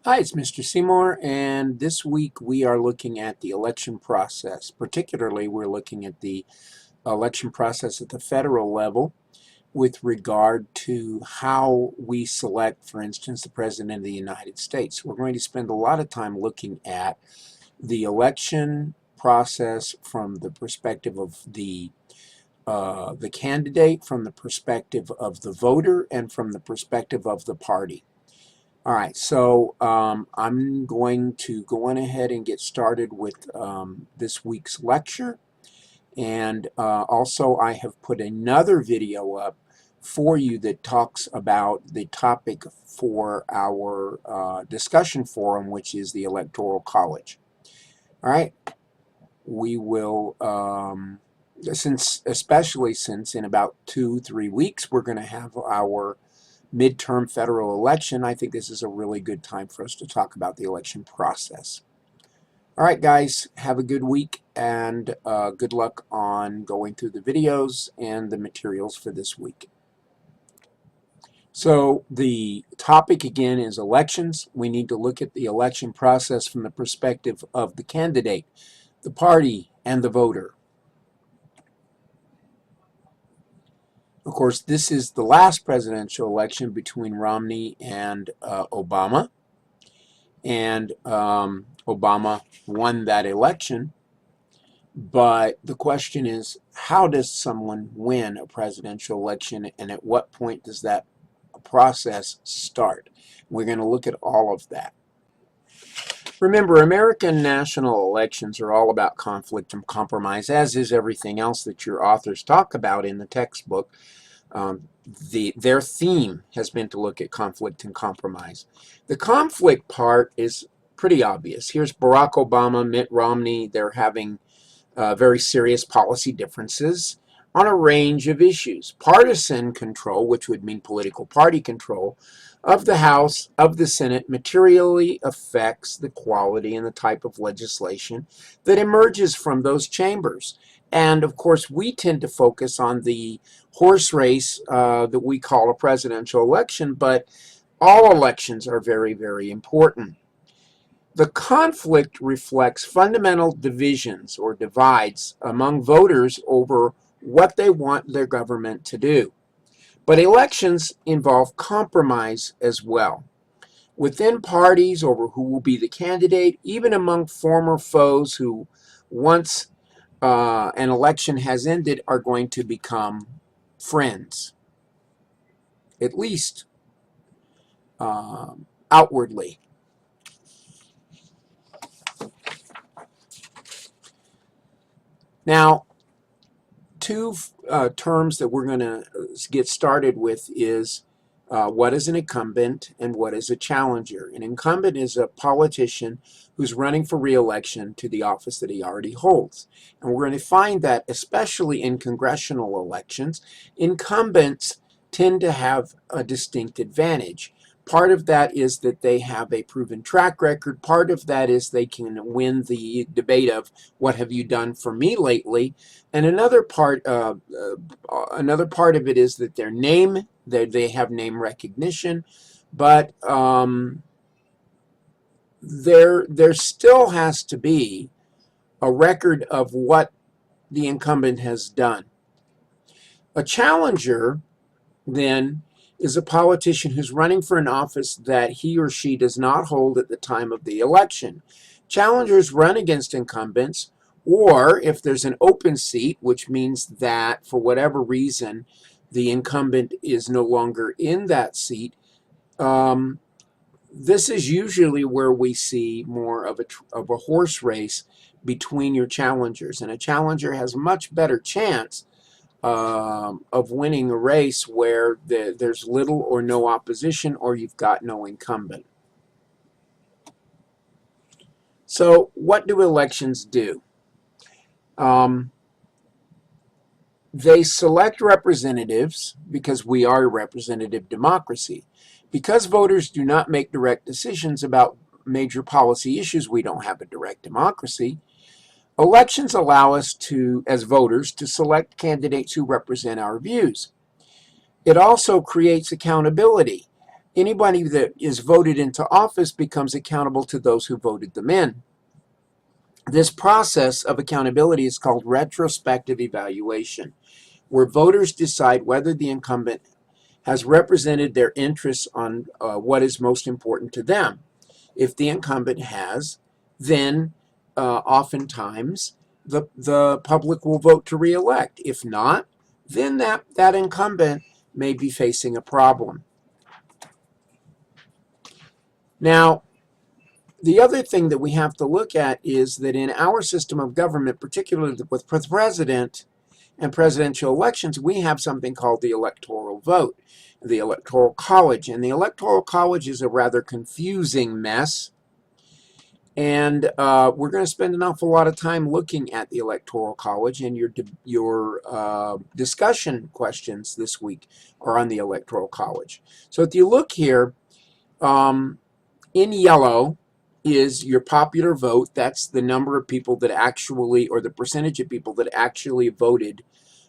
Hi, it's Mr. Seymour, and this week we are looking at the election process. Particularly, we're looking at the election process at the federal level with regard to how we select, for instance, the President of the United States. We're going to spend a lot of time looking at the election process from the perspective of the candidate, from the perspective of the voter, and from the perspective of the party. All right, so I'm going to go on ahead and get started with this week's lecture. And also I have put another video up for you that talks about the topic for our discussion forum, which is the Electoral College. All right, we will, especially since in about 2-3 weeks, we're going to have our midterm federal election. I think this is a really good time for us to talk about the election process. All right, guys, have a good week and good luck on going through the videos and the materials for this week. So the topic again is elections. We need to look at the election process from the perspective of the candidate, the party, and the voter. Of course, this is the last presidential election between Romney and Obama. And Obama won that election. But the question is, how does someone win a presidential election, and at what point does that process start? We're going to look at all of that. Remember, American national elections are all about conflict and compromise, as is everything else that your authors talk about in the textbook. Their theme has been to look at conflict and compromise. The conflict part is pretty obvious. Here's Barack Obama, Mitt Romney. They're having very serious policy differences on a range of issues. Partisan control, which would mean political party control, of the House, of the Senate, materially affects the quality and the type of legislation that emerges from those chambers. And of course, we tend to focus on the horse race that we call a presidential election, but all elections are very, very important. The conflict reflects fundamental divisions or divides among voters over what they want their government to do. But elections involve compromise as well. Within parties over who will be the candidate, even among former foes who once an election has ended are going to become friends, at least outwardly. Now, two terms that we're going to get started with is what is an incumbent and what is a challenger. An incumbent is a politician who's running for re-election to the office that he already holds. And we're going to find that, especially in congressional elections, incumbents tend to have a distinct advantage. Part of that is that they have a proven track record. Part of that is they can win the debate of what have you done for me lately. And another part of it is that their name, they have name recognition, but there still has to be a record of what the incumbent has done. A challenger, then, is a politician who's running for an office that he or she does not hold at the time of the election. Challengers run against incumbents, or if there's an open seat, which means that for whatever reason the incumbent is no longer in that seat, this is usually where we see more of a horse race between your challengers, and a challenger has a much better chance of winning a race where there's little or no opposition, or you've got no incumbent. So what do elections do? They select representatives because we are a representative democracy. Because voters do not make direct decisions about major policy issues, we don't have a direct democracy. Elections allow us to, as voters, to select candidates who represent our views. It also creates accountability. Anybody that is voted into office becomes accountable to those who voted them in. This process of accountability is called retrospective evaluation, where voters decide whether the incumbent has represented their interests on what is most important to them. If the incumbent has, then oftentimes the public will vote to re-elect. If not, then that incumbent may be facing a problem. Now, the other thing that we have to look at is that in our system of government, particularly with president and presidential elections, we have something called the electoral vote, the electoral college. And the electoral college is a rather confusing mess. And we're going to spend an awful lot of time looking at the electoral college, and your discussion questions this week are on the electoral college. So if you look here, in yellow is your popular vote. That's the number of people that actually, or the percentage of people that actually voted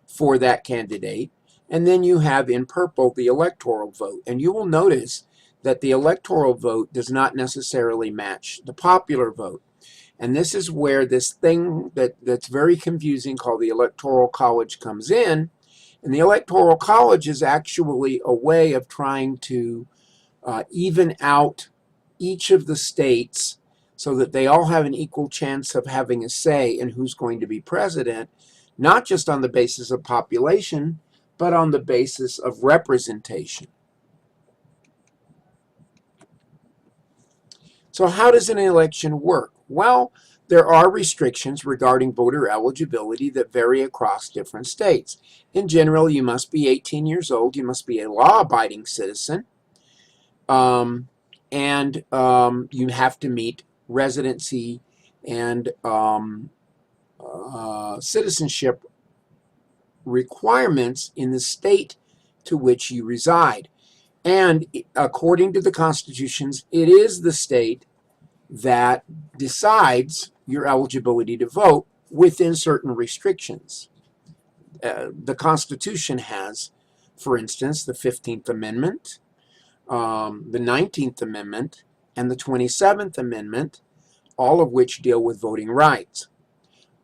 for that candidate. And then you have in purple the electoral vote. And you will notice that the electoral vote does not necessarily match the popular vote. And this is where this thing that's very confusing called the electoral college comes in. And the electoral college is actually a way of trying to even out each of the states so that they all have an equal chance of having a say in who's going to be president, not just on the basis of population, but on the basis of representation. So how does an election work? Well, there are restrictions regarding voter eligibility that vary across different states. In general, you must be 18 years old, you must be a law-abiding citizen, and you have to meet residency and citizenship requirements in the state to which you reside. And according to the constitutions, it is the state that decides your eligibility to vote within certain restrictions. The Constitution has, for instance, the 15th Amendment, the 19th Amendment, and the 27th Amendment, all of which deal with voting rights.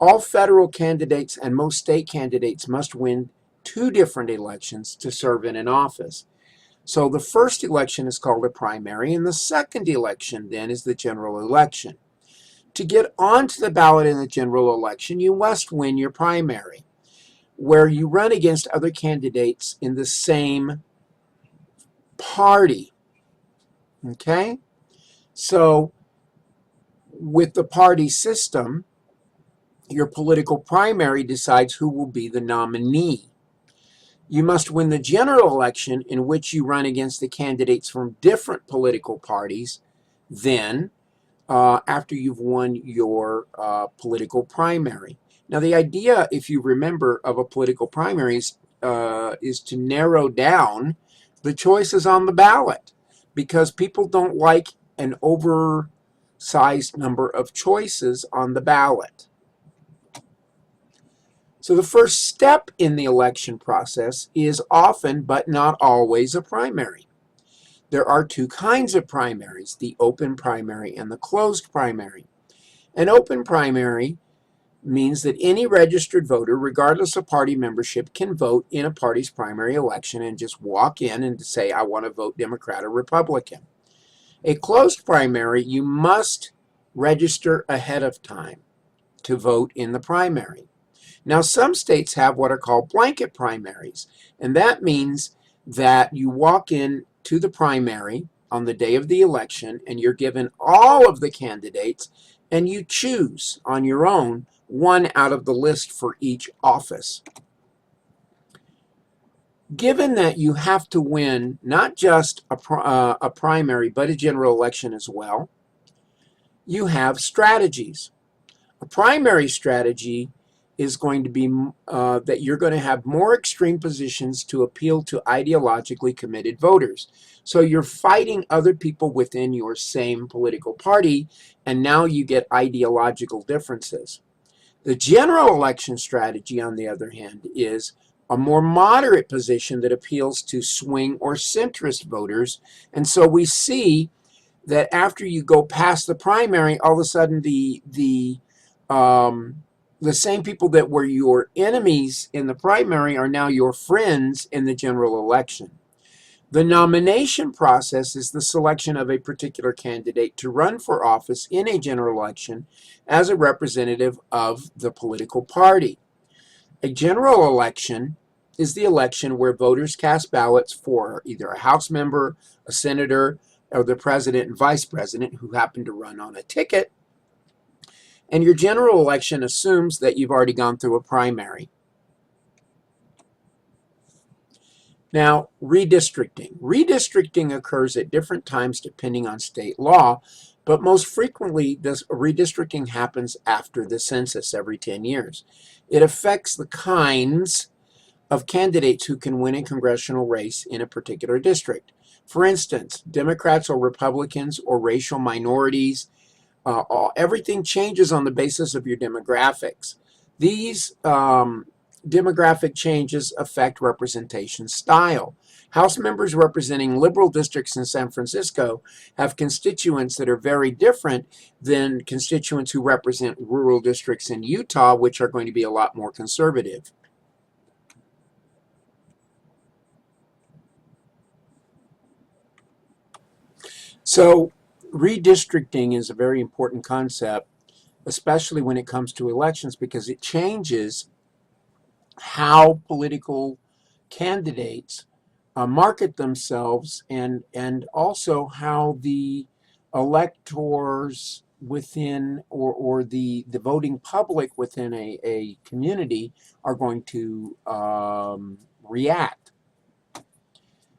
All federal candidates and most state candidates must win 2 different elections to serve in an office. So the first election is called a primary, and the second election then is the general election. To get onto the ballot in the general election, you must win your primary, where you run against other candidates in the same party. Okay? So with the party system, your political primary decides who will be the nominee. You must win the general election, in which you run against the candidates from different political parties, then after you've won your political primary. Now, the idea, if you remember, of a political primary is to narrow down the choices on the ballot, because people don't like an oversized number of choices on the ballot. So the first step in the election process is often, but not always, a primary. There are 2 kinds of primaries, the open primary and the closed primary. An open primary means that any registered voter, regardless of party membership, can vote in a party's primary election and just walk in and say, I want to vote Democrat or Republican. A closed primary, you must register ahead of time to vote in the primary. Now, some states have what are called blanket primaries, and that means that you walk in to the primary on the day of the election, and you're given all of the candidates, and you choose on your own one out of the list for each office. Given that you have to win not just a primary, but a general election as well, you have strategies. A primary strategy is going to be that you're going to have more extreme positions to appeal to ideologically committed voters. So you're fighting other people within your same political party, and now you get ideological differences. The general election strategy, on the other hand, is a more moderate position that appeals to swing or centrist voters. And so we see that after you go past the primary, all of a sudden the same people that were your enemies in the primary are now your friends in the general election. The nomination process is the selection of a particular candidate to run for office in a general election as a representative of the political party. A general election is the election where voters cast ballots for either a House member, a senator, or the president and vice president who happen to run on a ticket. And your general election assumes that you've already gone through a primary. Now, redistricting. Redistricting occurs at different times depending on state law, but most frequently, this redistricting happens after the census every 10 years. It affects the kinds of candidates who can win a congressional race in a particular district. For instance, Democrats or Republicans or racial minorities, everything changes on the basis of your demographics. These demographic changes affect representation style. House members representing liberal districts in San Francisco have constituents that are very different than constituents who represent rural districts in Utah, which are going to be a lot more conservative. So redistricting is a very important concept, especially when it comes to elections, because it changes how political candidates market themselves, and also how the electors within, or the voting public within a community are going to react.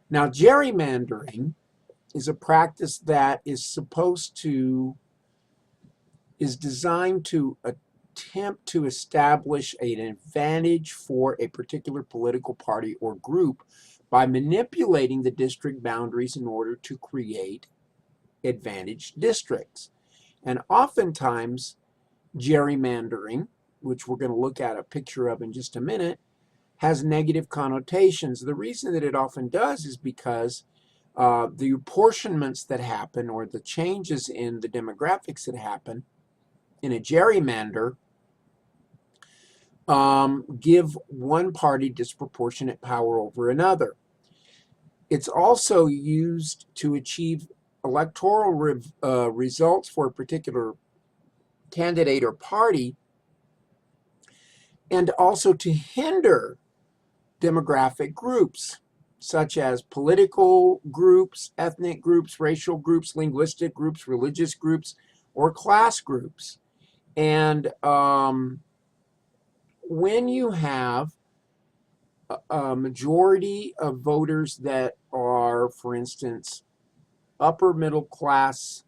Now, gerrymandering is a practice that is designed to attempt to establish an advantage for a particular political party or group by manipulating the district boundaries in order to create advantaged districts. And oftentimes, gerrymandering, which we're going to look at a picture of in just a minute, has negative connotations. The reason that it often does is because the apportionments that happen, or the changes in the demographics that happen in a gerrymander, give one party disproportionate power over another. It's also used to achieve electoral results for a particular candidate or party, and also to hinder demographic groups, such as political groups, ethnic groups, racial groups, linguistic groups, religious groups, or class groups. And when you have a majority of voters that are, for instance, upper middle class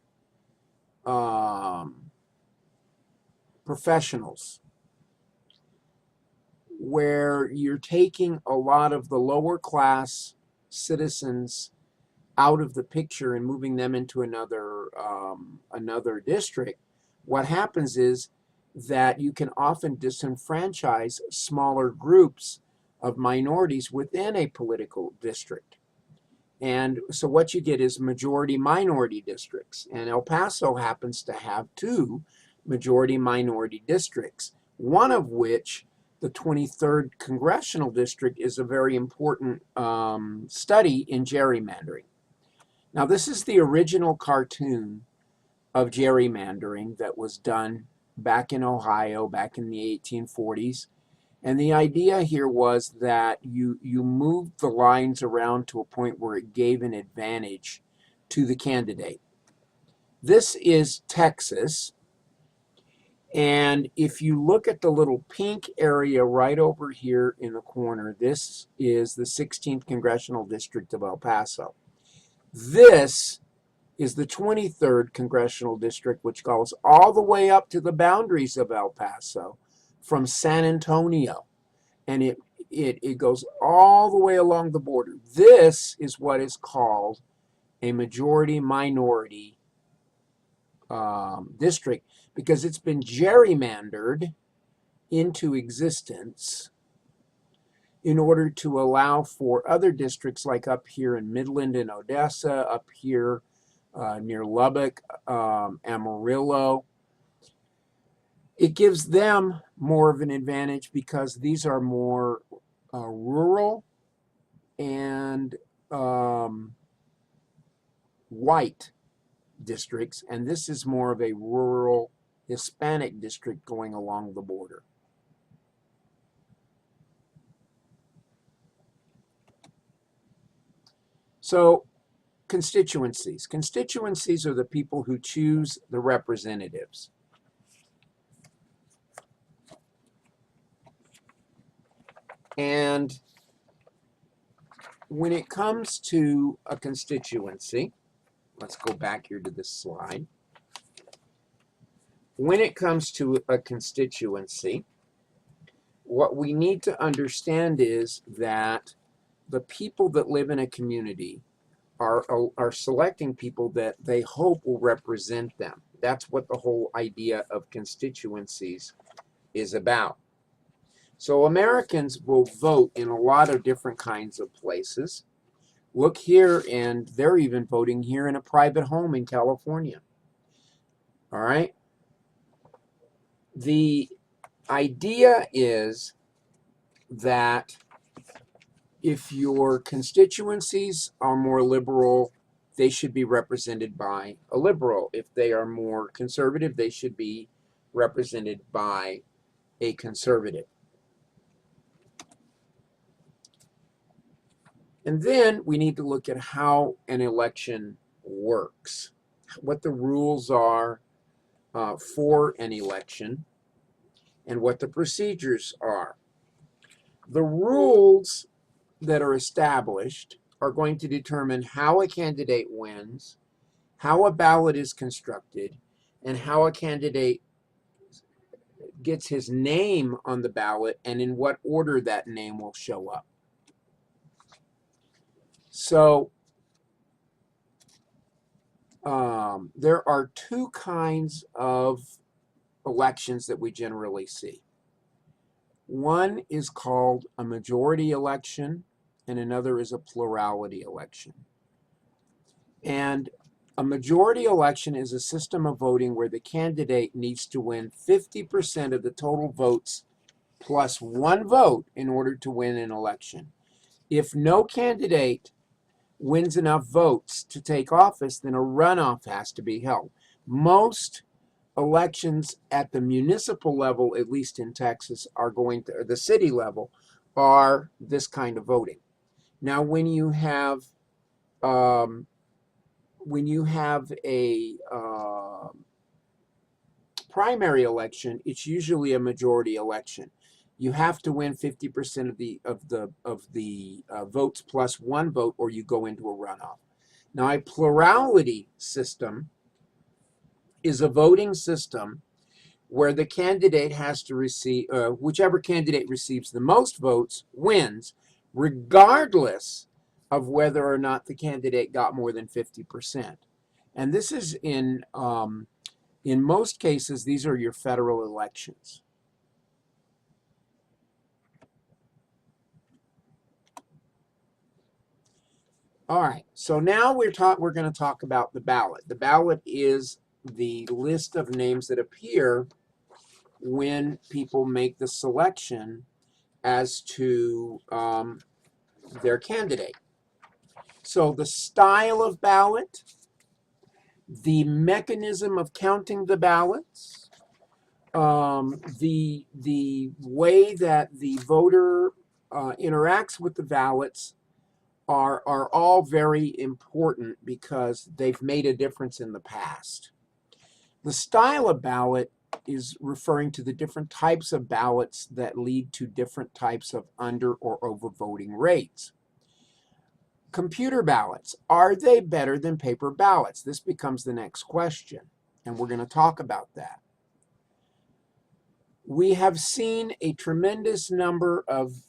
professionals, where you're taking a lot of the lower class citizens out of the picture and moving them into another district, what happens is that you can often disenfranchise smaller groups of minorities within a political district. And so what you get is majority-minority districts. And El Paso happens to have two majority-minority districts, one of which, the 23rd Congressional District, is a very important study in gerrymandering. Now, this is the original cartoon of gerrymandering that was done back in Ohio, back in the 1840s. And the idea here was that you moved the lines around to a point where it gave an advantage to the candidate. This is Texas. And if you look at the little pink area right over here in the corner, this is the 16th Congressional District of El Paso. This is the 23rd Congressional District, which goes all the way up to the boundaries of El Paso from San Antonio. And it goes all the way along the border. This is what is called a majority-minority district, because it's been gerrymandered into existence in order to allow for other districts like up here in Midland and Odessa, up here near Lubbock, Amarillo. It gives them more of an advantage because these are more rural and white districts, and this is more of a rural Hispanic district going along the border. So constituencies. Constituencies are the people who choose the representatives. And when it comes to a constituency, let's go back here to this slide. When it comes to a constituency, what we need to understand is that the people that live in a community are selecting people that they hope will represent them. That's what the whole idea of constituencies is about. So Americans will vote in a lot of different kinds of places. Look here, and they're even voting here in a private home in California. All right? The idea is that if your constituencies are more liberal, they should be represented by a liberal. If they are more conservative, they should be represented by a conservative. And then we need to look at how an election works, what the rules are for an election, and what the procedures are. The rules that are established are going to determine how a candidate wins, how a ballot is constructed, and how a candidate gets his name on the ballot and in what order that name will show up. So there are two kinds of elections that we generally see. One is called a majority election, and another is a plurality election. And a majority election is a system of voting where the candidate needs to win 50% of the total votes plus one vote in order to win an election. If no candidate wins enough votes to take office, then a runoff has to be held. Most elections at the municipal level, at least in Texas, are going to, the city level, are this kind of voting. Now, when you have a primary election, it's usually a majority election. You have to win 50% of the votes plus one vote, or you go into a runoff. Now, a plurality system is a voting system where the candidate has to receive, whichever candidate receives the most votes wins, regardless of whether or not the candidate got more than 50%. And this is in most cases, these are your federal elections. All right, so now we're going to talk about the ballot. The ballot is the list of names that appear when people make the selection as to their candidate. So the style of ballot, the mechanism of counting the ballots, the way that the voter interacts with the ballots are all very important because they've made a difference in the past. The style of ballot is referring to the different types of ballots that lead to different types of under or over voting rates. Computer ballots, are they better than paper ballots? This becomes the next question, and we're going to talk about that. We have seen a tremendous number of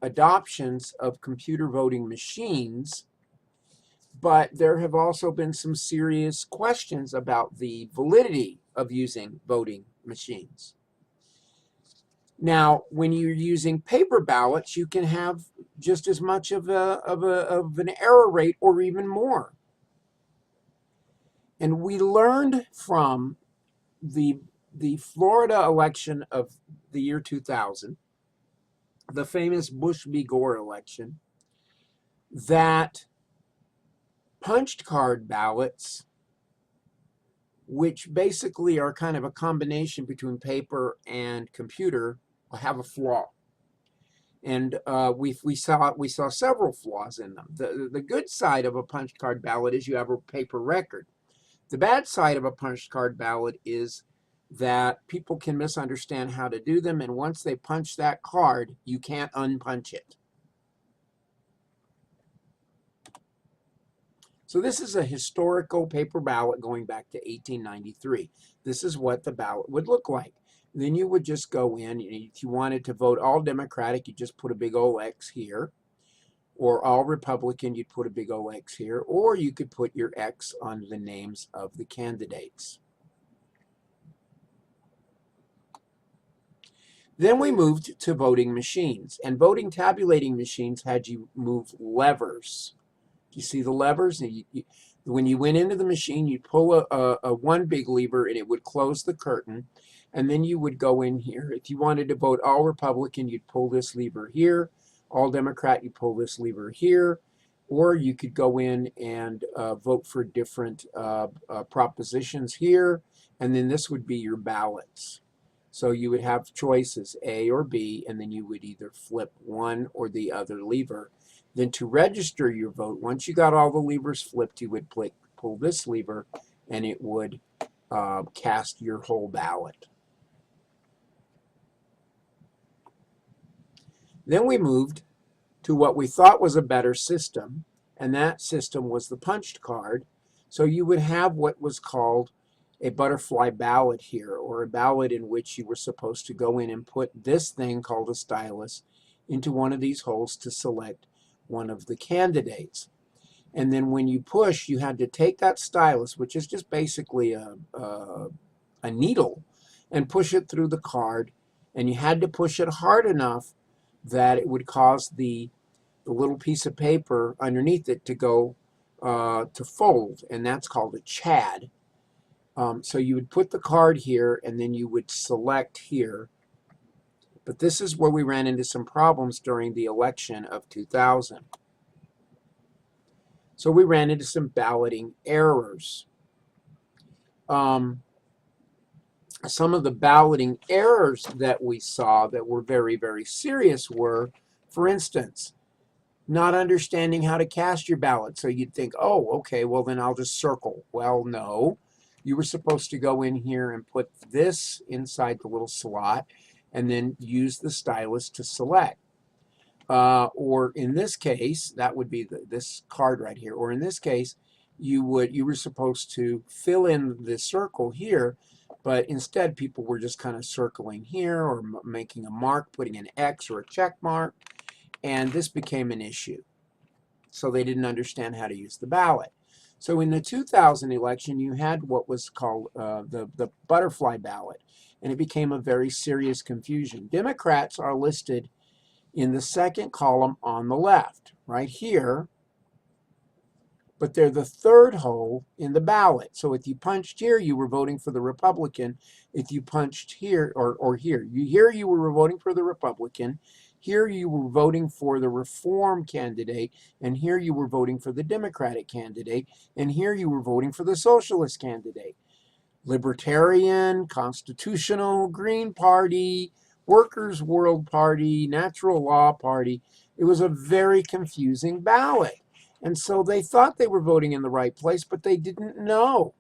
adoptions of computer voting machines, but there have also been some serious questions about the validity of using voting machines. Now, when you're using paper ballots, you can have just as much of an error rate or even more. And we learned from the Florida election of the year 2000, the famous Bush v. Gore election, that punched card ballots, which basically are kind of a combination between paper and computer, have a flaw. And we saw several flaws in them. The good side of a punched card ballot is you have a paper record. The bad side of a punched card ballot is that people can misunderstand how to do them, and once they punch that card, you can't unpunch it. So this is a historical paper ballot going back to 1893. This is what the ballot would look like. Then you would just go in, and if you wanted to vote all Democratic, you just put a big old X here. Or all Republican, you'd put a big old X here. Or you could put your X on the names of the candidates. Then we moved to voting machines. And voting tabulating machines had you move levers. You see the levers? When you went into the machine, you'd pull a one big lever and it would close the curtain. And then you would go in here. If you wanted to vote all Republican, you'd pull this lever here. All Democrat, you pull this lever here. Or you could go in and vote for different propositions here. And then this would be your ballots. So you would have choices, A or B, and then you would either flip one or the other lever. Then to register your vote, once you got all the levers flipped, you would pull this lever, and it would cast your whole ballot. Then we moved to what we thought was a better system, and that system was the punched card. So you would have what was called a butterfly ballot here, or a ballot in which you were supposed to go in and put this thing called a stylus into one of these holes to select one of the candidates. And then when you push, you had to take that stylus, which is just basically a needle, and push it through the card. And you had to push it hard enough that it would cause the little piece of paper underneath it to go to fold, and that's called a chad. So you would put the card here, and then you would select here. But this is where we ran into some problems during the election of 2000. So we ran into some balloting errors. Some of the balloting errors that we saw that were very, very serious were, for instance, not understanding how to cast your ballot. So you'd think, oh, okay, well, then I'll just circle. Well, no. You were supposed to go in here and put this inside the little slot and then use the stylus to select. Or in this case, that would be this card right here. Or in this case, you were supposed to fill in the circle here, but instead people were just kind of circling here or making a mark, putting an X or a check mark, and this became an issue. So they didn't understand how to use the ballot. So in the 2000 election, you had what was called the butterfly ballot, and it became a very serious confusion. Democrats are listed in the second column on the left, right here, but they're the third hole in the ballot. So if you punched here, you were voting for the Republican. If you punched here or here, you were voting for the Republican. Here you were voting for the Reform candidate, and here you were voting for the Democratic candidate, and here you were voting for the Socialist candidate. Libertarian, Constitutional, Green Party, Workers' World Party, Natural Law Party. It was a very confusing ballot. And so they thought they were voting in the right place, but they didn't know.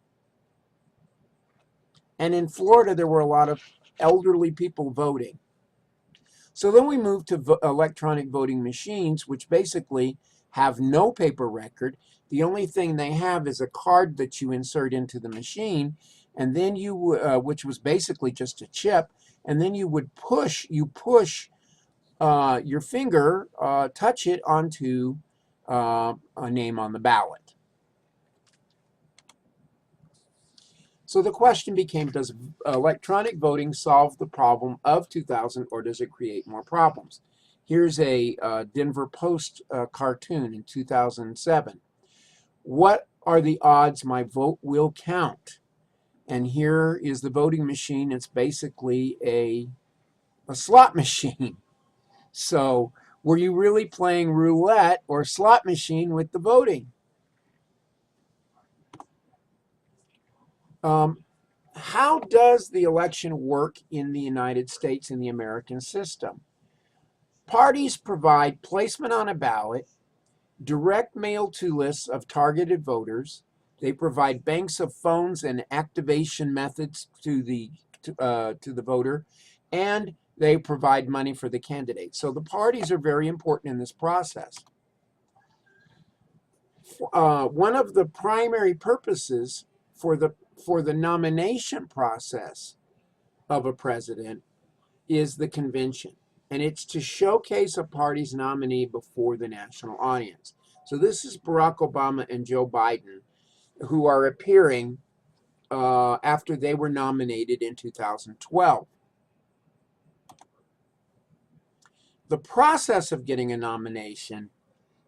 And in Florida, there were a lot of elderly people voting. So then we moved to electronic voting machines, which basically have no paper record. The only thing they have is a card that you insert into the machine, and then you, which was basically just a chip, and then you would push your finger, touch it onto a name on the ballot. So the question became, does electronic voting solve the problem of 2000, or does it create more problems? Here's a Denver Post cartoon in 2007. What are the odds my vote will count? And here is the voting machine. It's basically a slot machine. So were you really playing roulette or slot machine with the voting? How does the election work in the United States in the American system? Parties provide placement on a ballot, direct mail to lists of targeted voters. They provide banks of phones and activation methods to the voter, and they provide money for the candidate. So the parties are very important in this process. One of the primary purposes for the nomination process of a president is the convention, and it's to showcase a party's nominee before the national audience. So this is Barack Obama and Joe Biden, who are appearing after they were nominated in 2012. The process of getting a nomination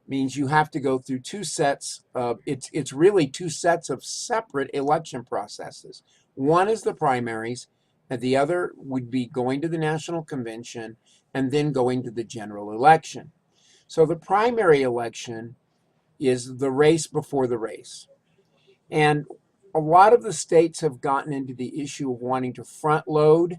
means you have to go through two sets of, it's really two sets of separate election processes. One is the primaries, and the other would be going to the national convention and then going to the general election. So the primary election is the race before the race. And a lot of the states have gotten into the issue of wanting to front load.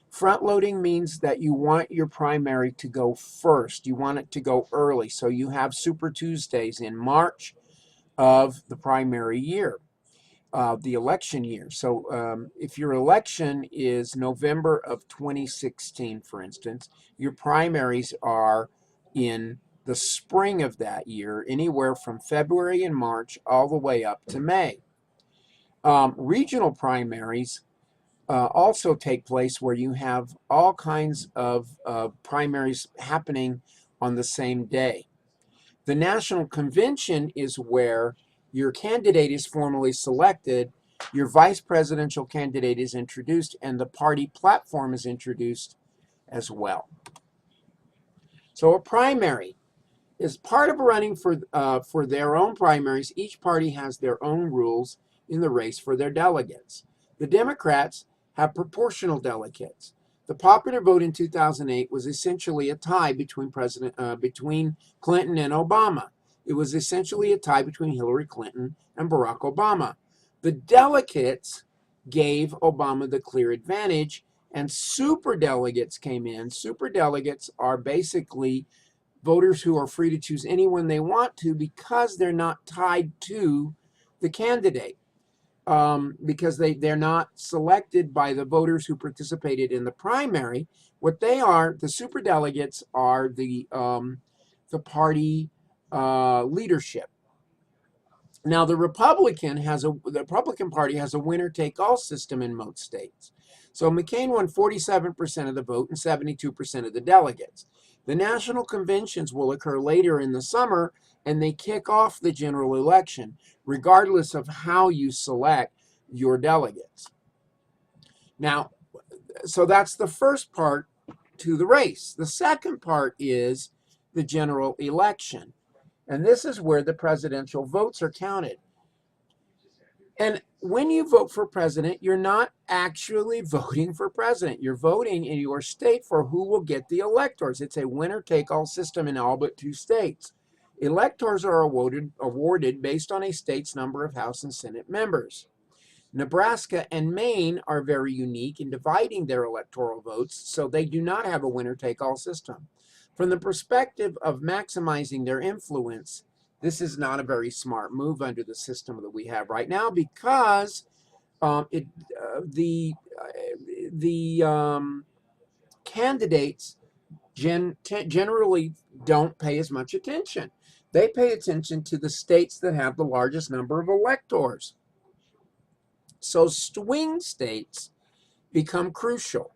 Front loading means that you want your primary to go first. You want it to go early. So you have Super Tuesdays in March of the primary year, the election year. So if your election is November of 2016, for instance, your primaries are in the spring of that year, anywhere from February and March all the way up to May. Regional primaries also take place where you have all kinds of primaries happening on the same day. The national convention is where your candidate is formally selected, your vice presidential candidate is introduced, and the party platform is introduced as well. So a primary is part of running for their own primaries. Each party has their own rules in the race for their delegates. The Democrats have proportional delegates. The popular vote in 2008 was essentially a tie between between Clinton and Obama. It was essentially a tie between Hillary Clinton and Barack Obama. The delegates gave Obama the clear advantage, and superdelegates came in. Superdelegates are basically voters who are free to choose anyone they want to because they're not tied to the candidate. Because they're not selected by the voters who participated in the primary. What they are, the superdelegates are the party leadership. Now, the Republican Party has a winner-take-all system in most states. So McCain won 47% of the vote and 72% of the delegates. The national conventions will occur later in the summer, and they kick off the general election, regardless of how you select your delegates. Now, so that's the first part to the race. The second part is the general election. And this is where the presidential votes are counted. And when you vote for president, you're not actually voting for president. You're voting in your state for who will get the electors. It's a winner-take-all system in all but two states. Electors are awarded based on a state's number of House and Senate members. Nebraska and Maine are very unique in dividing their electoral votes, so they do not have a winner-take-all system. From the perspective of maximizing their influence, this is not a very smart move under the system that we have right now, because the candidates generally don't pay as much attention. They pay attention to the states that have the largest number of electors. So swing states become crucial.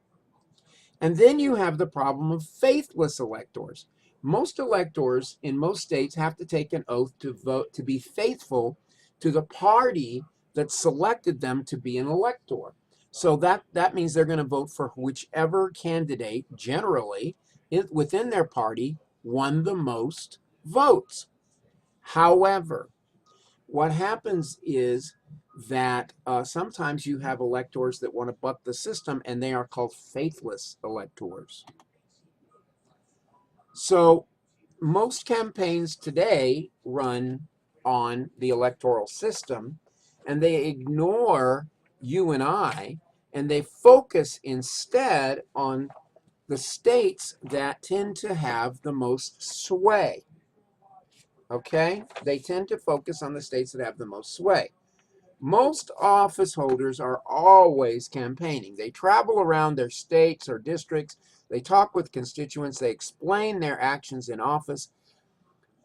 And then you have the problem of faithless electors. Most electors in most states have to take an oath to vote, to be faithful to the party that selected them to be an elector. So that means they're going to vote for whichever candidate generally within their party won the most votes. However, what happens is that sometimes you have electors that want to buck the system, and they are called faithless electors. So most campaigns today run on the electoral system, and they ignore you and I, and they focus instead on the states that tend to have the most sway. Okay? They tend to focus on the states that have the most sway. Most office holders are always campaigning. They travel around their states or districts. They talk with constituents. They explain their actions in office,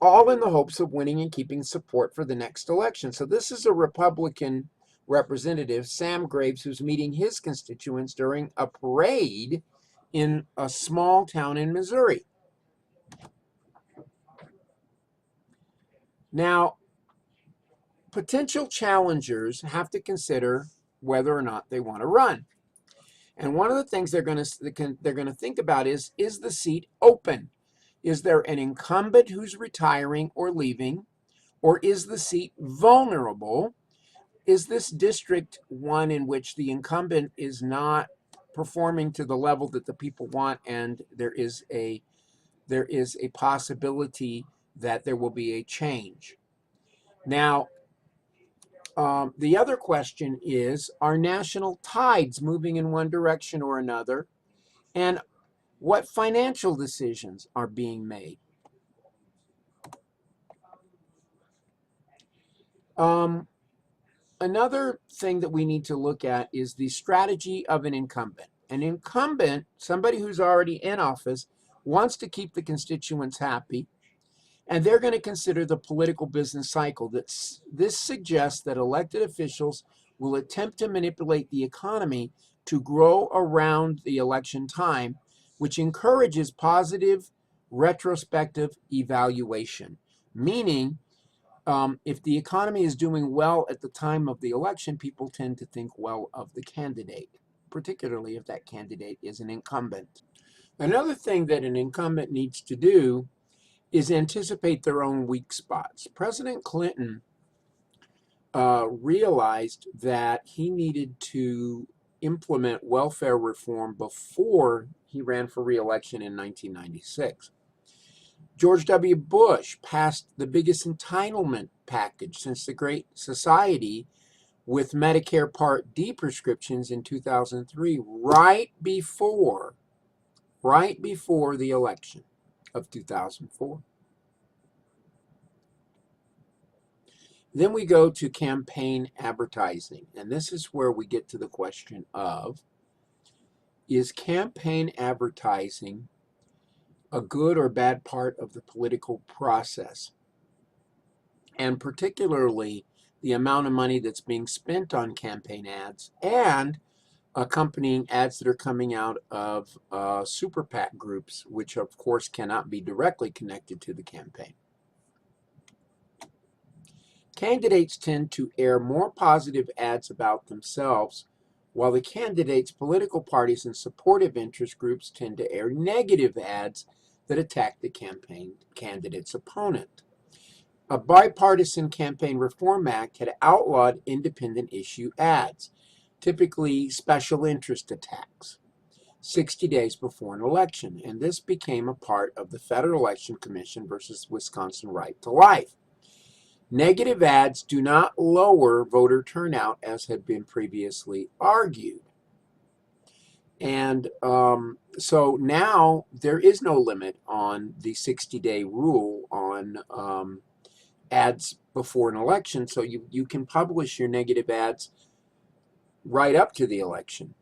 all in the hopes of winning and keeping support for the next election. So this is a Republican representative, Sam Graves, who's meeting his constituents during a parade in a small town in Missouri. Now, potential challengers have to consider whether or not they want to run. And one of the things they're going to think about is the seat open? Is there an incumbent who's retiring or leaving? Or is the seat vulnerable? Is this district one in which the incumbent is not performing to the level that the people want, and there is a possibility that there will be a change? Now, the other question is, are national tides moving in one direction or another? And what financial decisions are being made? Another thing that we need to look at is the strategy of an incumbent. An incumbent, somebody who's already in office, wants to keep the constituents happy, and they're going to consider the political business cycle. This suggests that elected officials will attempt to manipulate the economy to grow around the election time, which encourages positive retrospective evaluation, meaning if the economy is doing well at the time of the election, people tend to think well of the candidate, particularly if that candidate is an incumbent. Another thing that an incumbent needs to do is anticipate their own weak spots. President Clinton realized that he needed to implement welfare reform before he ran for re-election in 1996. George W. Bush passed the biggest entitlement package since the Great Society with Medicare Part D prescriptions in 2003, right before the election of 2004. Then we go to campaign advertising, and this is where we get to the question of, is campaign advertising a good or bad part of the political process? And particularly the amount of money that's being spent on campaign ads and accompanying ads that are coming out of super PAC groups, which of course cannot be directly connected to the campaign. Candidates tend to air more positive ads about themselves, while the candidates' political parties and supportive interest groups tend to air negative ads that attack the campaign candidate's opponent. A bipartisan campaign reform act had outlawed independent issue ads, typically special interest attacks, 60 days before an election, and this became a part of the Federal Election Commission versus Wisconsin Right to Life. Negative ads do not lower voter turnout, as had been previously argued. And so now there is no limit on the 60-day rule on ads before an election, so you can publish your negative ads right up to the election.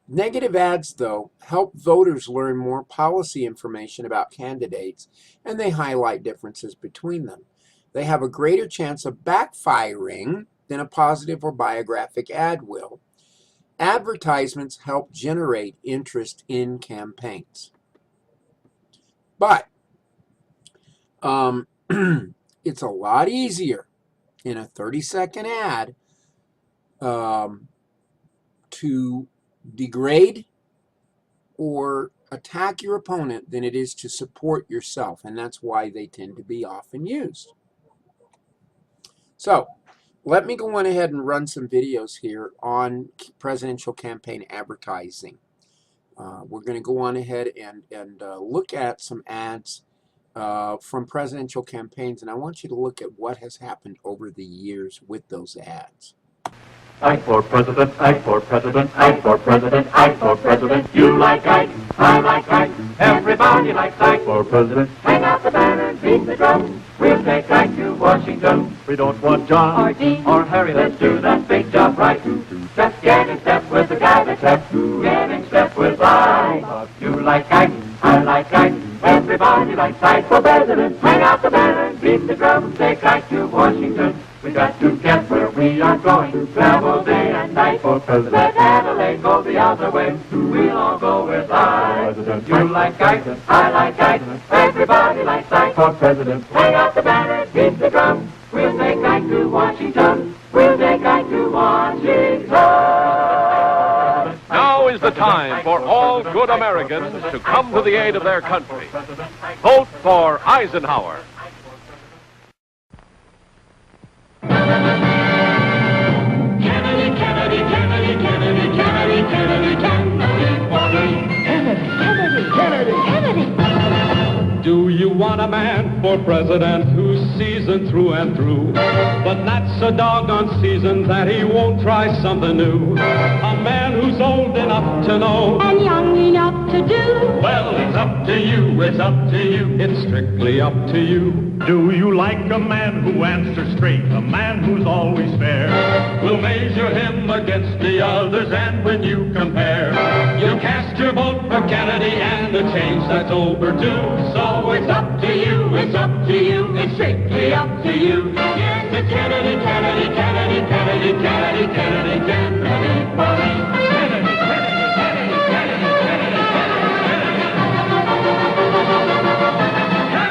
Negative ads, though, help voters learn more policy information about candidates, and they highlight differences between them. They have a greater chance of backfiring than a positive or biographic ad will. Advertisements help generate interest in campaigns. But it's a lot easier in a 30-second ad um, to degrade or attack your opponent than it is to support yourself, and that's why they tend to be often used. So let me go on ahead and run some videos here on presidential campaign advertising. We're going to go on ahead and look at some ads from presidential campaigns, and I want you to look at what has happened over the years with those ads. Ike for president, Ike for president, Ike for president, Ike for president. You like Ike, I like Ike, everybody likes Ike for president. Hang out the banner, beat the drum, we'll take Ike to Washington. We don't want John or Dean or Harry, let's do that big job right. Just get in step with the guy that's left, get in step with Ike. You like Ike, I like Ike, everybody likes Ike for president. Hang out the banner, beat the drum, take Ike to Washington. We got to get where we are going, travel day and night for president. Let Adelaide go the other way, we'll all go with Ike. You like Ike, I like Ike, everybody likes Ike for president. Hang out the banner, beat the drum, we'll take Ike to Washington, we'll take Ike to Washington. Now is the time for all good Americans to come to the aid of their country. Vote for Eisenhower. Kennedy, Kennedy, Kennedy, Kennedy, Kennedy, Kennedy, Kennedy, Kennedy. Do you want a man for president who's seasoned through and through, but not so doggone seasoned that he won't try something new? A man who's old enough to know and young enough to do. Well, it's up to you, it's up to you, it's strictly up to you. Do you like a man who answers straight, a man who's always fair? We'll measure him against the others, and when you compare, you'll cast your vote for Kennedy, and the change that's overdue. So it's up to you, it's up to you, it's strictly up to you. Yes, it's Kennedy, Kennedy, Kennedy, Kennedy, Kennedy, Kennedy, Kennedy, for me. Kennedy, Kennedy, Kennedy, Kennedy, Kennedy, Kennedy, Kennedy.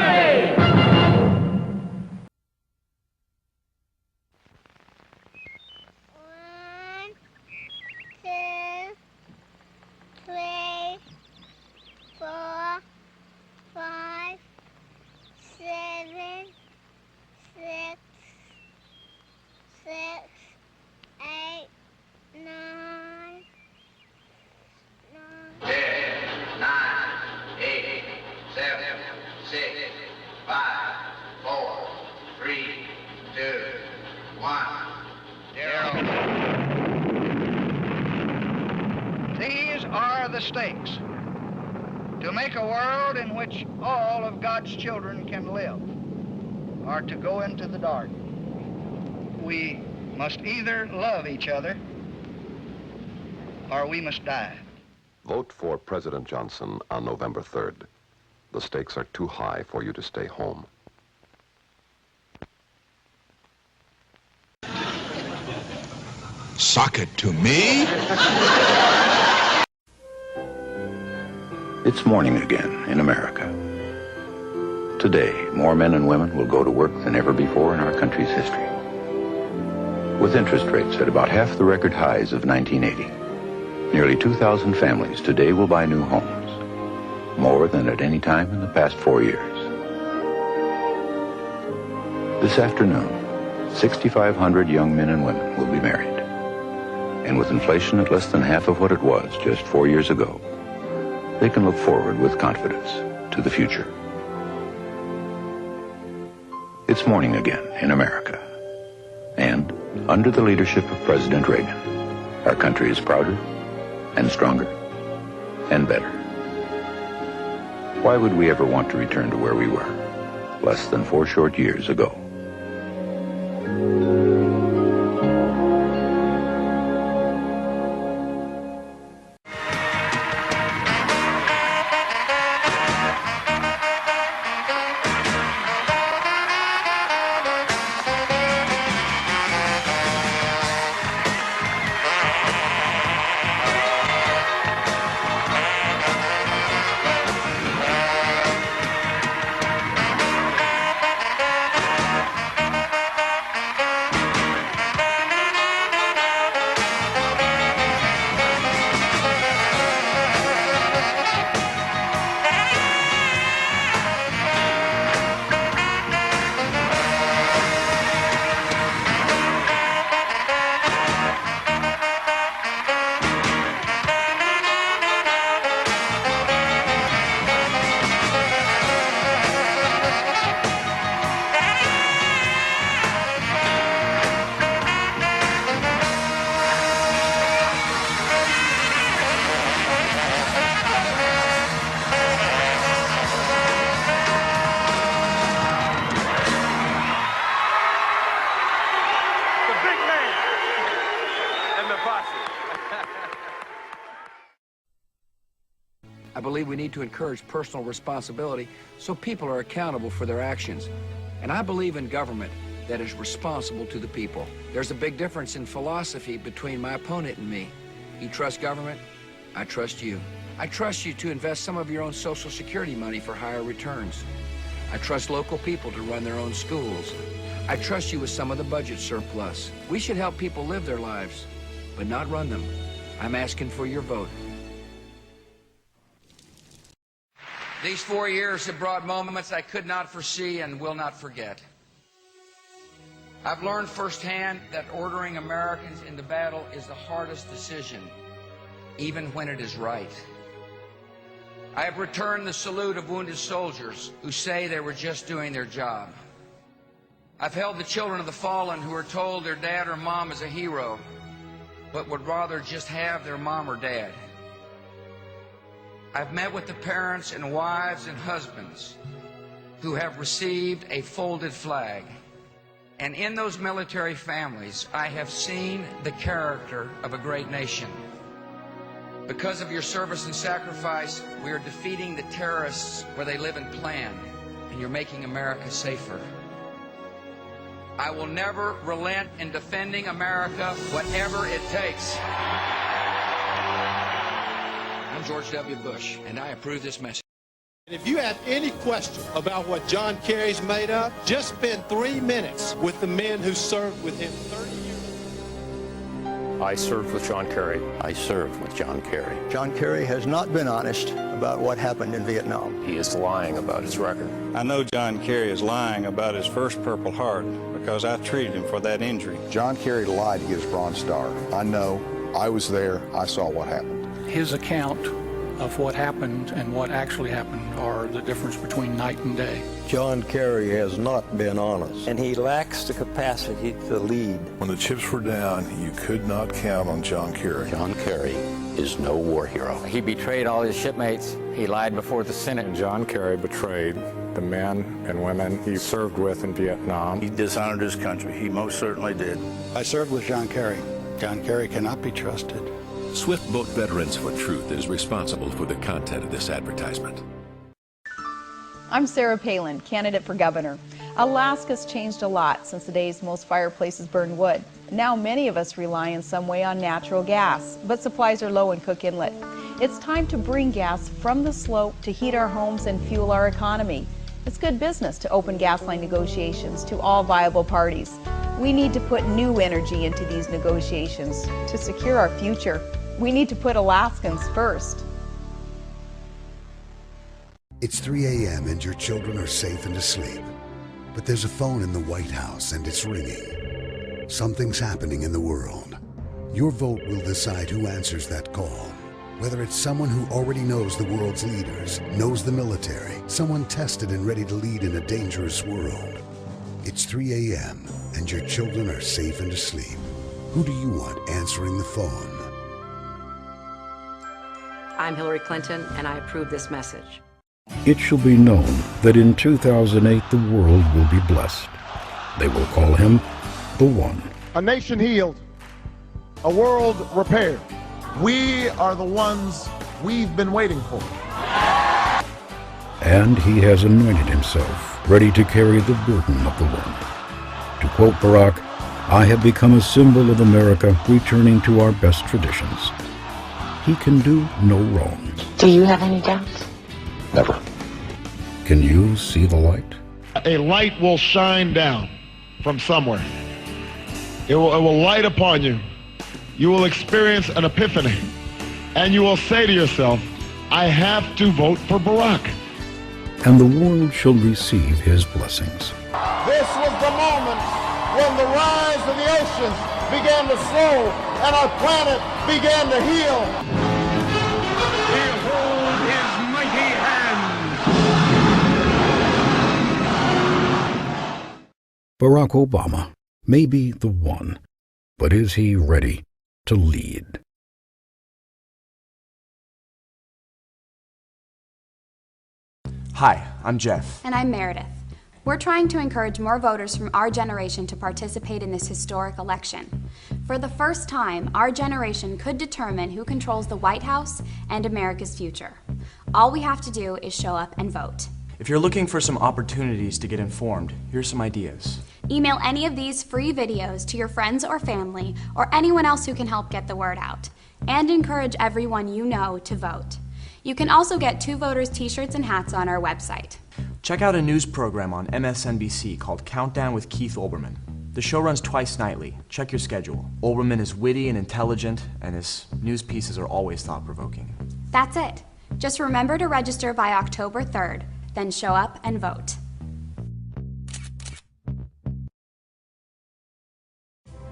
These are the stakes. To make a world in which all of God's children can live, or to go into the dark. We must either love each other, or we must die. Vote for President Johnson on November 3rd. The stakes are too high for you to stay home. Sock it to me? It's morning again in America. Today, more men and women will go to work than ever before in our country's history. With interest rates at about half the record highs of 1980, nearly 2,000 families today will buy new homes, more than at any time in the past 4 years. This afternoon, 6,500 young men and women will be married. And with inflation at less than half of what it was just 4 years ago, they can look forward with confidence to the future. It's morning again in America. And under the leadership of President Reagan, our country is prouder and stronger and better. Why would we ever want to return to where we were less than 4 short years ago? and the buses. I believe we need to encourage personal responsibility so people are accountable for their actions. And I believe in government that is responsible to the people. There's a big difference in philosophy between my opponent and me. You trust government, I trust you. I trust you to invest some of your own Social Security money for higher returns. I trust local people to run their own schools. I trust you with some of the budget surplus. We should help people live their lives, but not run them. I'm asking for your vote. These 4 years have brought moments I could not foresee and will not forget. I've learned firsthand that ordering Americans into battle is the hardest decision, even when it is right. I have returned the salute of wounded soldiers who say they were just doing their job. I've held the children of the fallen who are told their dad or mom is a hero, but would rather just have their mom or dad. I've met with the parents and wives and husbands who have received a folded flag. And in those military families, I have seen the character of a great nation. Because of your service and sacrifice, we are defeating the terrorists where they live and plan, and you're making America safer. I will never relent in defending America, whatever it takes. I'm George W. Bush, and I approve this message. If you have any question about what John Kerry's made of, just spend 3 minutes with the men who served with him 30 years. I served with John Kerry. I served with John Kerry. John Kerry has not been honest about what happened in Vietnam. He is lying about his record. I know John Kerry is lying about his first Purple Heart because I treated him for that injury. John Kerry lied to get his Bronze Star. I know. I was there. I saw what happened. His account of what happened and what actually happened are the difference between night and day. John Kerry has not been honest, and he lacks the capacity to lead. When the chips were down, you could not count on John Kerry. John Kerry is no war hero. He betrayed all his shipmates. He lied before the Senate. John Kerry betrayed the men and women he served with in Vietnam. He dishonored his country. He most certainly did. I served with John Kerry. John Kerry cannot be trusted. Swift Boat Veterans for Truth is responsible for the content of this advertisement. I'm Sarah Palin, candidate for governor. Alaska's changed a lot since the days most fireplaces burned wood. Now many of us rely in some way on natural gas, but supplies are low in Cook Inlet. It's time to bring gas from the slope to heat our homes and fuel our economy. It's good business to open gas line negotiations to all viable parties. We need to put new energy into these negotiations to secure our future. We need to put Alaskans first. It's 3 a.m. and your children are safe and asleep. But there's a phone in the White House and it's ringing. Something's happening in the world. Your vote will decide who answers that call. Whether it's someone who already knows the world's leaders, knows the military, someone tested and ready to lead in a dangerous world. It's 3 a.m. and your children are safe and asleep. Who do you want answering the phone? I'm Hillary Clinton, and I approve this message. It shall be known that in 2008 the world will be blessed. They will call him the One. A nation healed, a world repaired. We are the ones we've been waiting for. And he has anointed himself, ready to carry the burden of the One. To quote Barack, "I have become a symbol of America, returning to our best traditions." He can do no wrong. Do you have any doubts? Never. Can you see the light? A light will shine down from somewhere. It will light upon you. You will experience an epiphany. And you will say to yourself, I have to vote for Barack. And the world shall receive his blessings. This was the moment when the rise of the oceans began to slow and our planet began to heal. Behold his mighty hand. Barack Obama may be the one, but is he ready to lead? Hi, I'm Jeff. And I'm Meredith. We're trying to encourage more voters from our generation to participate in this historic election. For the first time, our generation could determine who controls the White House and America's future. All we have to do is show up and vote. If you're looking for some opportunities to get informed, here's some ideas. Email any of these free videos to your friends or family or anyone else who can help get the word out. And encourage everyone you know to vote. You can also get 2 Voters t-shirts and hats on our website. Check out a news program on MSNBC called Countdown with Keith Olbermann. The show runs twice nightly. Check your schedule. Olbermann is witty and intelligent, and his news pieces are always thought-provoking. That's it. Just remember to register by October 3rd, then show up and vote.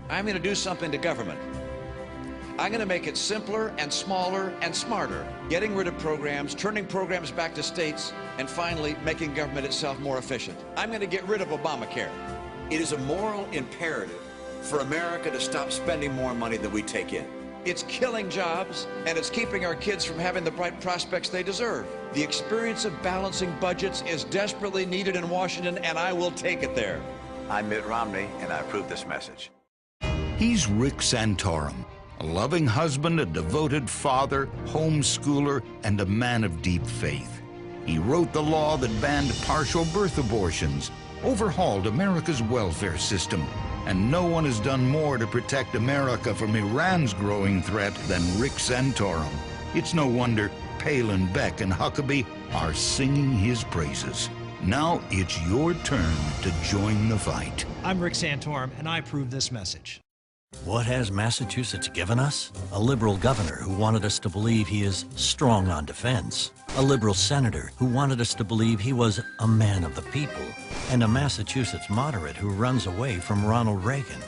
I'm going to do something to government. I'm going to make it simpler and smaller and smarter, getting rid of programs, turning programs back to states, and finally making government itself more efficient. I'm going to get rid of Obamacare. It is a moral imperative for America to stop spending more money than we take in. It's killing jobs, and it's keeping our kids from having the bright prospects they deserve. The experience of balancing budgets is desperately needed in Washington, and I will take it there. I'm Mitt Romney, and I approve this message. He's Rick Santorum, a loving husband, a devoted father, homeschooler, and a man of deep faith. He wrote the law that banned partial birth abortions, overhauled America's welfare system, and no one has done more to protect America from Iran's growing threat than Rick Santorum. It's no wonder Palin, Beck, and Huckabee are singing his praises. Now it's your turn to join the fight. I'm Rick Santorum, and I approve this message. What has Massachusetts given us? A liberal governor who wanted us to believe he is strong on defense. A liberal senator who wanted us to believe he was a man of the people. And a Massachusetts moderate who runs away from Ronald Reagan.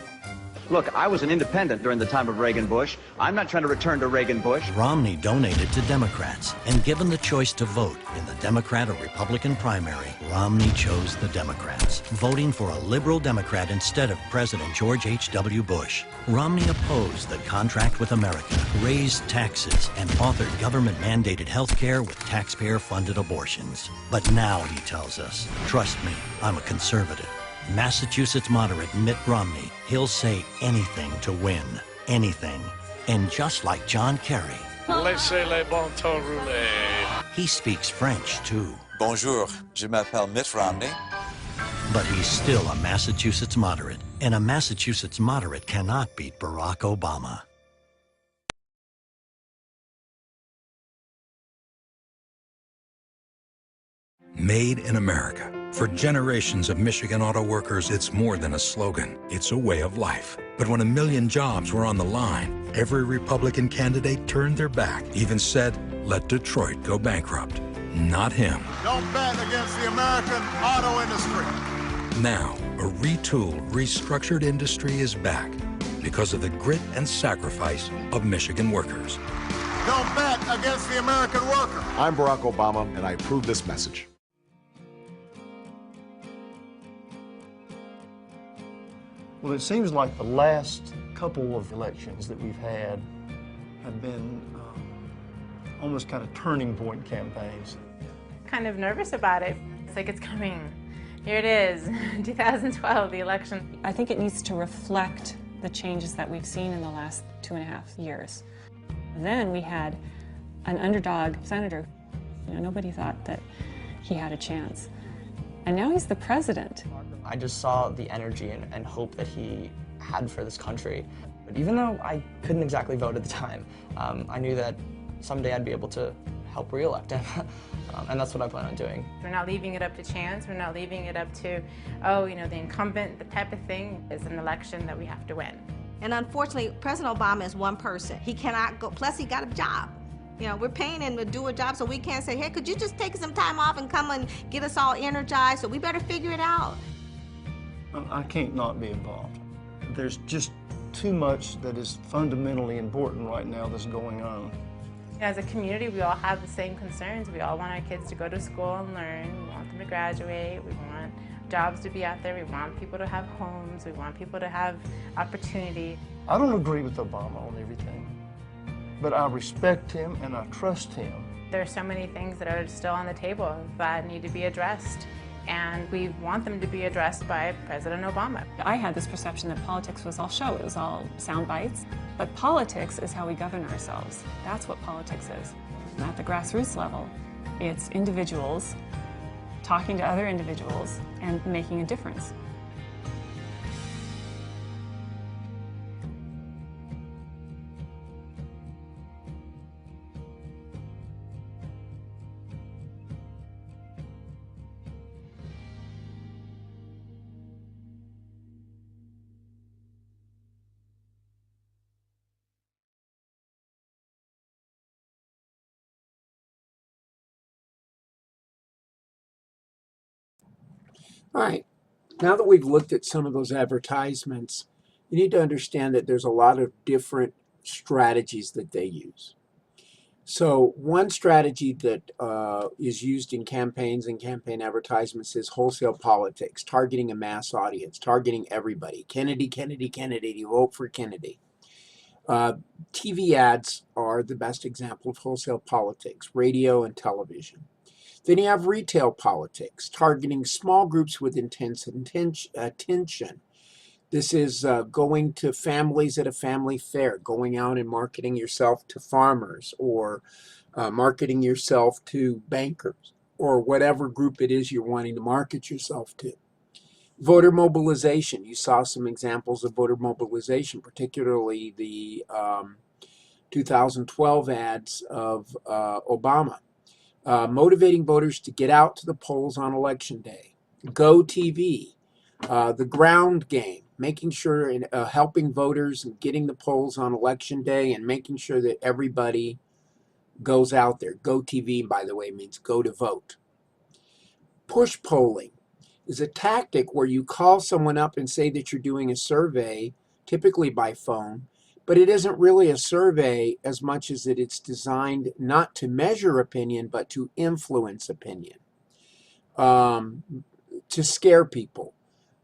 Look, I was an independent during the time of Reagan-Bush. I'm not trying to return to Reagan-Bush. Romney donated to Democrats, and given the choice to vote in the Democrat or Republican primary, Romney chose the Democrats, voting for a liberal Democrat instead of President George H.W. Bush. Romney opposed the contract with America, raised taxes, and authored government-mandated health care with taxpayer-funded abortions. But now he tells us, trust me, I'm a conservative. Massachusetts moderate Mitt Romney, he'll say anything to win. Anything. And just like John Kerry, Laissez-les bon temps rouler. he speaks French too. Bonjour, je m'appelle Mitt Romney. But he's still a Massachusetts moderate, and a Massachusetts moderate cannot beat Barack Obama. Made in America. For generations of Michigan auto workers, it's more than a slogan. It's a way of life. But when 1 million jobs were on the line, every Republican candidate turned their back, even said, let Detroit go bankrupt. Not him. Don't bet against the American auto industry. Now, a retooled, restructured industry is back because of the grit and sacrifice of Michigan workers. Don't bet against the American worker. I'm Barack Obama, and I approve this message. Well, it seems like the last couple of elections that we've had have been almost kind of turning point campaigns. Kind of nervous about it. It's like it's coming. Here it is, 2012, the election. I think it needs to reflect the changes that we've seen in the last 2.5 years. Then we had an underdog senator. You know, nobody thought that he had a chance. And now he's the president. I just saw the energy and hope that he had for this country. But even though I couldn't exactly vote at the time, I knew that someday I'd be able to help re-elect him. And that's what I plan on doing. We're not leaving it up to chance. We're not leaving it up to, oh, you know, the incumbent, the type of thing. It's an election that we have to win. And unfortunately, President Obama is one person. He cannot go, plus he got a job. You know, we're paying him to do a job, so we can't say, hey, could you just take some time off and come and get us all energized? So we better figure it out. I can't not be involved. There's just too much that is fundamentally important right now that's going on. As a community, we all have the same concerns. We all want our kids to go to school and learn. We want them to graduate. We want jobs to be out there. We want people to have homes. We want people to have opportunity. I don't agree with Obama on everything, but I respect him and I trust him. There are so many things that are still on the table that need to be addressed. and we want them to be addressed by President Obama. I had this perception that politics was all show, it was all sound bites, but politics is how we govern ourselves. That's what politics is. And at the grassroots level, it's individuals talking to other individuals and making a difference. All right. Now that we've looked at some of those advertisements, you need to understand that there's a lot of different strategies that they use. So one strategy that is used in campaigns and campaign advertisements is wholesale politics, targeting a mass audience, targeting everybody. Kennedy, Kennedy, Kennedy, you vote for Kennedy. TV ads are the best example of wholesale politics, radio and television. Then you have retail politics, targeting small groups with intense attention. This is going to families at a family fair, going out and marketing yourself to farmers, or marketing yourself to bankers, or whatever group it is you're wanting to market yourself to. Voter mobilization. You saw some examples of voter mobilization, particularly the 2012 ads of Obama. Motivating voters to get out to the polls on election day. Go TV, the ground game, making sure helping voters and getting the polls on election day and making sure that everybody goes out there. Go TV, by the way, means go to vote. Push polling is a tactic where you call someone up and say that you're doing a survey, typically by phone, but it isn't really a survey as much as that it's designed not to measure opinion, but to influence opinion, to scare people.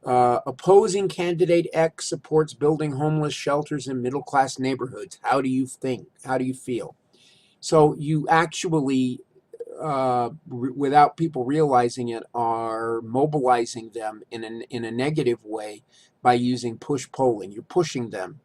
Opposing candidate X supports building homeless shelters in middle-class neighborhoods. How do you think? How do you feel? So you actually, without people realizing it, are mobilizing them in a negative way by using push polling. You're pushing them.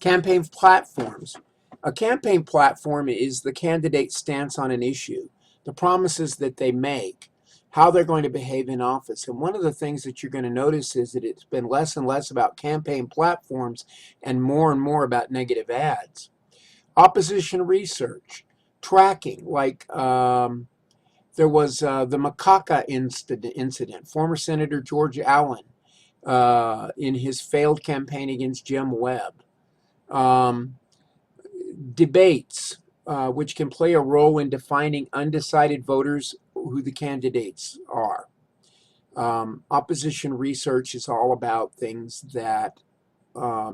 Campaign platforms. A campaign platform is the candidate's stance on an issue, the promises that they make, how they're going to behave in office. And one of the things that you're going to notice is that it's been less and less about campaign platforms and more about negative ads. Opposition research, tracking, like there was the macaca incident. Former Senator George Allen in his failed campaign against Jim Webb. Debates, which can play a role in defining undecided voters who the candidates are. Opposition research is all about things that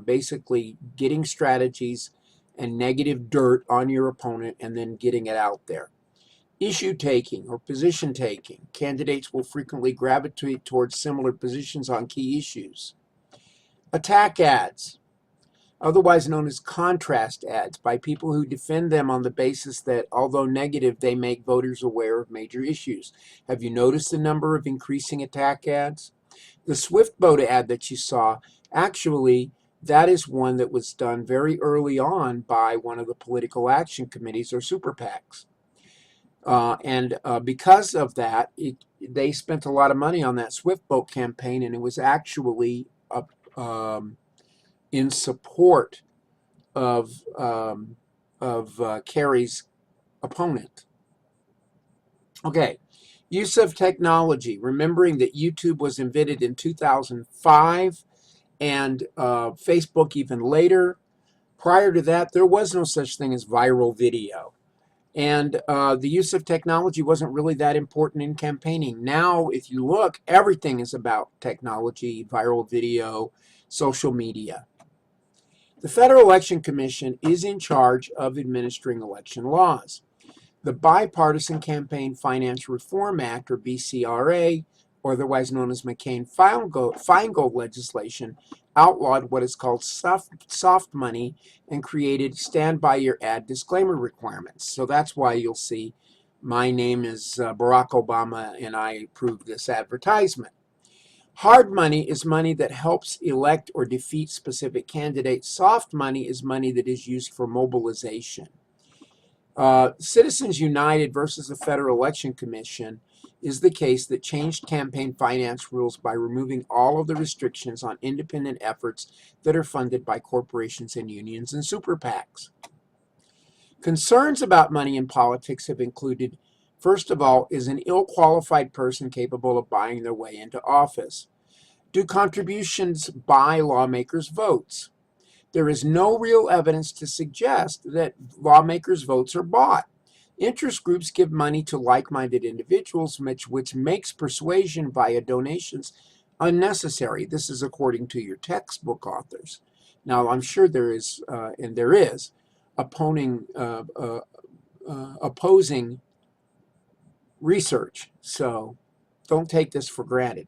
basically getting strategies and negative dirt on your opponent and then getting it out there. Issue taking or position taking. Candidates will frequently gravitate towards similar positions on key issues. Attack ads, otherwise known as contrast ads, by people who defend them on the basis that, although negative, they make voters aware of major issues. Have you noticed the number of increasing attack ads? The Swift boat ad that you saw, actually, that is one that was done very early on by one of the political action committees or super PACs. Because of that, they spent a lot of money on that Swift boat campaign, and it was actually in support of Kerry's opponent. Okay, use of technology. Remembering that YouTube was invented in 2005 and Facebook even later. Prior to that, there was no such thing as viral video. And the use of technology wasn't really that important in campaigning. Now, if you look, everything is about technology, viral video, social media. The Federal Election Commission is in charge of administering election laws. The Bipartisan Campaign Finance Reform Act, or BCRA, or otherwise known as McCain-Feingold legislation, outlawed what is called soft money and created stand-by-your-ad disclaimer requirements. So that's why you'll see My name is Barack Obama, and I approve this advertisement. Hard money is money that helps elect or defeat specific candidates. Soft money is money that is used for mobilization. Citizens United versus the Federal Election Commission is the case that changed campaign finance rules by removing all of the restrictions on independent efforts that are funded by corporations and unions and super PACs. Concerns about money in politics have included, first of all, is an ill-qualified person capable of buying their way into office? Do contributions buy lawmakers' votes? There is no real evidence to suggest that lawmakers' votes are bought. Interest groups give money to like-minded individuals, which makes persuasion via donations unnecessary. This is according to your textbook authors. Now, I'm sure there is, and there is, opposing research, so don't take this for granted.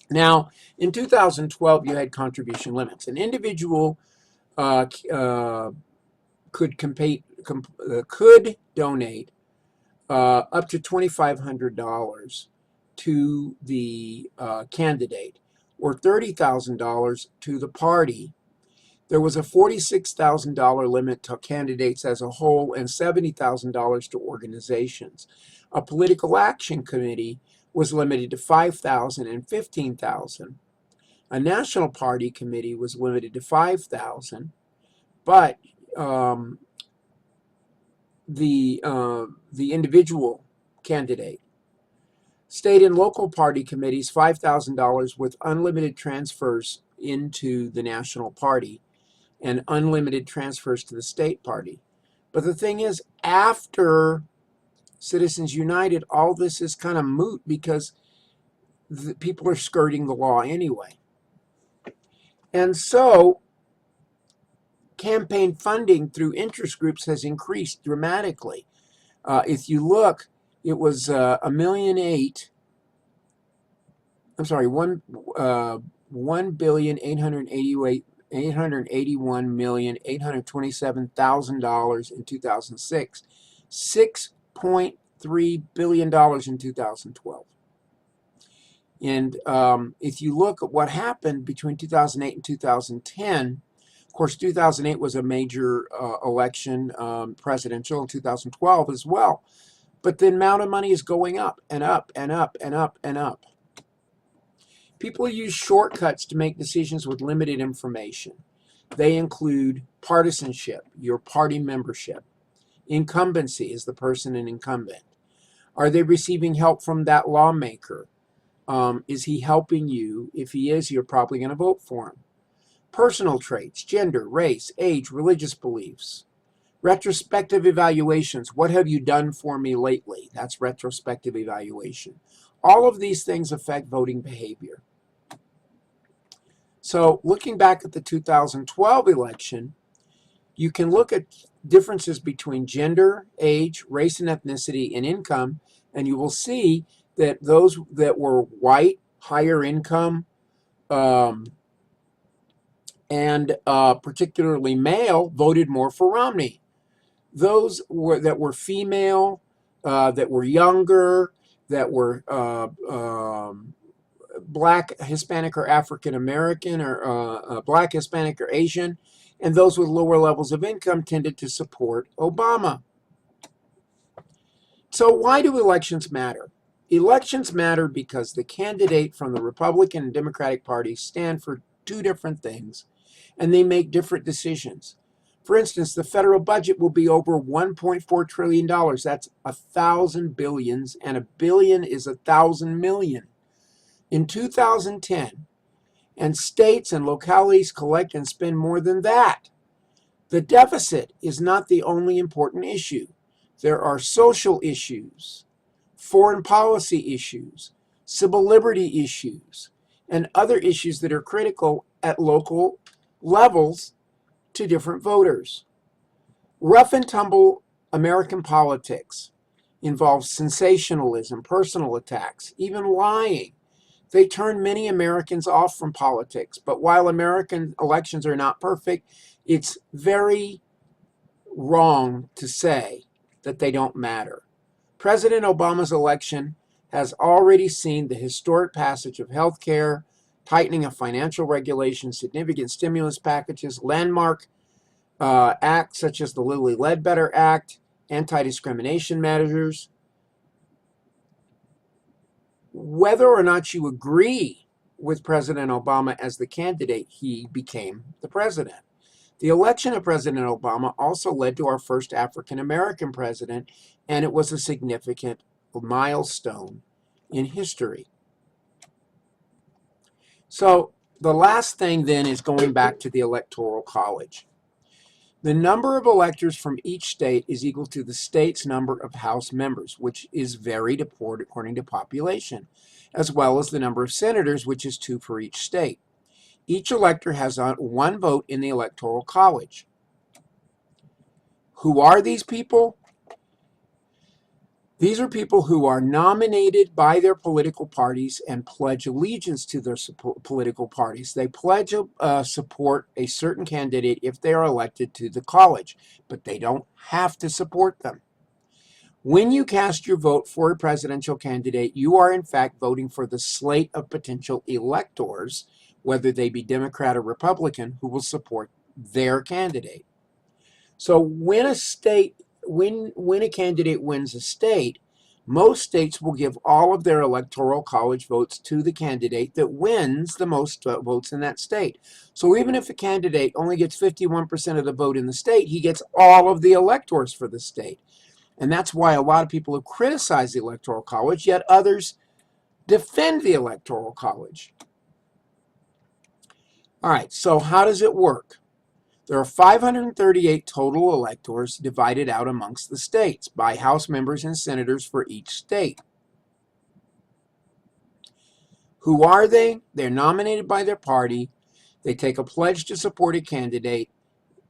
Now, in 2012, you had contribution limits. An individual could donate up to $2,500 to the candidate, or $30,000 to the party. There was a $46,000 limit to candidates as a whole and $70,000 to organizations. A political action committee was limited to $5,000 and $15,000. A national party committee was limited to $5,000, but the individual candidate. State and local party committees, $5,000 with unlimited transfers into the national party and unlimited transfers to the state party. But the thing is, after Citizens United, all this is kind of moot because the people are skirting the law anyway. And so campaign funding through interest groups has increased dramatically. If you look, it was $1,881,827,000 in 2006, $6.3 billion in 2012. And if you look at what happened between 2008 and 2010, of course, 2008 was a major election, presidential, and 2012 as well. But the amount of money is going up and up and up and up and up. People use shortcuts to make decisions with limited information. They include partisanship, your party membership. Incumbency, is the person an incumbent? Are they receiving help from that lawmaker? Is he helping you? If he is, you're probably going to vote for him. Personal traits, gender, race, age, religious beliefs. Retrospective evaluations. What have you done for me lately? That's retrospective evaluation. All of these things affect voting behavior. So looking back at the 2012 election, you can look at differences between gender, age, race and ethnicity, and income, and you will see that those that were white, higher income, and particularly male voted more for Romney. Those that were female, that were younger, that were Black, Hispanic, or African American, or Black, Hispanic, or Asian, and those with lower levels of income tended to support Obama. So why do elections matter? Elections matter because the candidate from the Republican and Democratic parties stand for two different things, and they make different decisions. For instance, the federal budget will be over $1.4 trillion. That's 1,000 billions, and a billion is 1,000 million. In 2010, and states and localities collect and spend more than that. The deficit is not the only important issue. There are social issues, foreign policy issues, civil liberty issues, and other issues that are critical at local levels to different voters. Rough and tumble American politics involves sensationalism, personal attacks, even lying. They turn many Americans off from politics. But while American elections are not perfect, it's very wrong to say that they don't matter. President Obama's election has already seen the historic passage of health care, tightening of financial regulations, significant stimulus packages, landmark acts such as the Lilly Ledbetter Act, anti-discrimination measures. Whether or not you agree with President Obama as the candidate, he became the president. The election of President Obama also led to our first African American president, and it was a significant milestone in history. So the last thing then is going back to the Electoral College. The number of electors from each state is equal to the state's number of House members, which is varied according to population, as well as the number of senators, which is 2 for each state. Each elector has 1 vote in the Electoral College. Who are these people? These are people who are nominated by their political parties and pledge allegiance to their political parties. They pledge support a certain candidate if they are elected to the college, but they don't have to support them. When you cast your vote for a presidential candidate, you are in fact voting for the slate of potential electors, whether they be Democrat or Republican, who will support their candidate. So when a candidate wins a state, most states will give all of their Electoral College votes to the candidate that wins the most votes in that state. So even if a candidate only gets 51% of the vote in the state, he gets all of the electors for the state. And that's why a lot of people have criticized the Electoral College, yet others defend the Electoral College. All right, so how does it work? There are 538 total electors divided out amongst the states by House members and senators for each state. Who are they? They're nominated by their party. They take a pledge to support a candidate.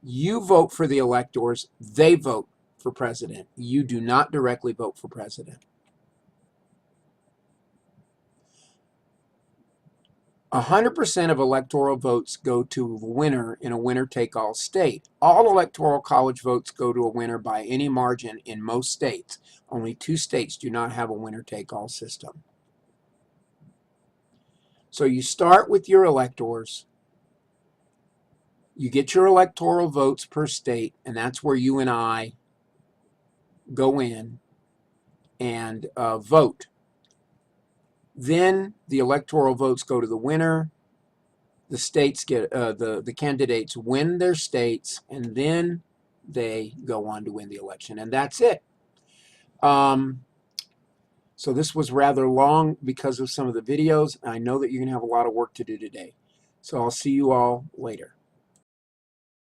You vote for the electors. They vote for president. You do not directly vote for president. 100% of electoral votes go to the winner in a winner-take-all state. All Electoral College votes go to a winner by any margin in most states. Only 2 states do not have a winner-take-all system. So you start with your electors. You get your electoral votes per state, and that's where you and I go in and vote. Then the electoral votes go to the winner. The states get the candidates win their states, and then they go on to win the election, and that's it. So this was rather long because of some of the videos. I know that you're going to have a lot of work to do today. So I'll see you all later.